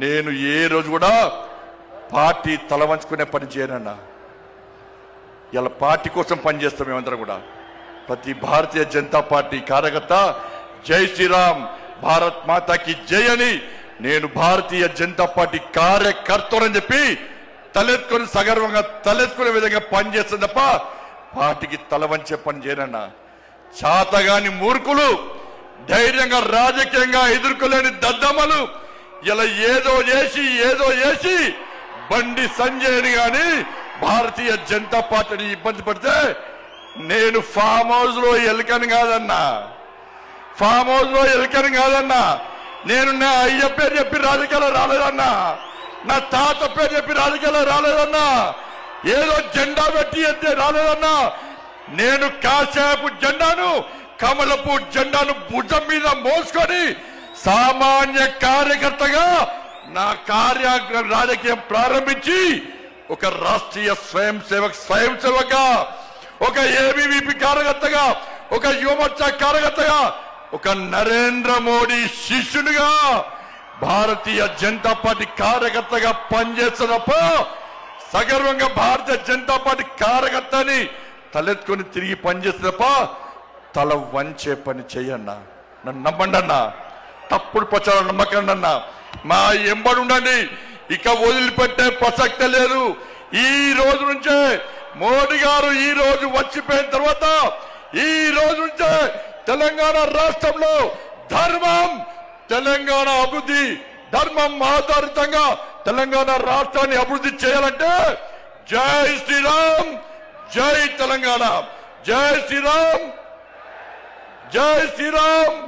నేను ఏ రోజు కూడా పార్టీ తల వంచుకునే పని చేయనన్నా. ఇలా పార్టీ కోసం పనిచేస్తాం మేమందరం కూడా. ప్రతి భారతీయ జనతా పార్టీ కార్యకర్త జై శ్రీరామ్, భారత్ మాతాకి జై అని నేను భారతీయ జనతా పార్టీ కార్యకర్తలని చెప్పి తలెత్తుకొని సగర్వంగా తలెత్తుకునే విధంగా పనిచేస్తుంది తప్ప పార్టీకి తల వంచే పని చేయనన్నా. చాతగాని మూర్ఖులు, ధైర్యంగా రాజకీయంగా ఎదుర్కోలేని దద్దమ్మలు ఇలా ఏదో చేసి బండి సంజయ్ని గాని భారతీయ జనతా పార్టీని ఇబ్బంది పడితే నేను ఫామ్ హౌస్ లో ఎలుకని కాదన్నా, ఫామ్ హౌస్ లో ఎలుకని కాదన్నా. నేను నా అయ్య పేరు చెప్పి రాజకీయాలు రాలేదన్నా, నా తాత పేరు చెప్పి రాజకీయాలు రాలేదన్నా, ఏదో జెండా పెట్టి ఎత్తే రాలేదన్నా. నేను కాషాయపు జెండాను, కమలపు జెండాను భుజం మీద మోసుకొని సామాన్య కార్యకర్తగా నా రాజకీయం ప్రారంభించి ఒక రాష్ట్రీయ స్వయం సేవక, ఒక ఏబీవీపీ కార్యకర్తగా, ఒక యువమోర్చా కార్యకర్తగా, ఒక నరేంద్ర మోడీ శిష్యునిగా భారతీయ జనతా పార్టీ కార్యకర్తగా పనిచేస్తున్నప్ప సగర్వంగా భారతీయ జనతా పార్టీ కార్యకర్తని తలెత్తుకొని తిరిగి పనిచేస్తున్నప్ప తల వంచే పని చెయ్యన్నా. నన్ను నమ్మండి అన్నా, తప్పుడు ప్రచారం నమ్మకండి అన్నా. మా ఎంబడి ఉండండి, ఇక వదిలిపెట్టే ప్రసక్తే లేదు. ఈ రోజు నుంచే మోడీ గారు ఈ రోజు వచ్చిపోయిన తర్వాత ఈ రోజు నుంచే తెలంగాణ రాష్ట్రంలో ధర్మం, తెలంగాణ అభివృద్ధి, ధర్మం ఆధారితంగా తెలంగాణ రాష్ట్రాన్ని అభివృద్ధి చేయాలంటే జై శ్రీరామ్, జై తెలంగాణ, జై శ్రీరామ్, జై శ్రీరామ్.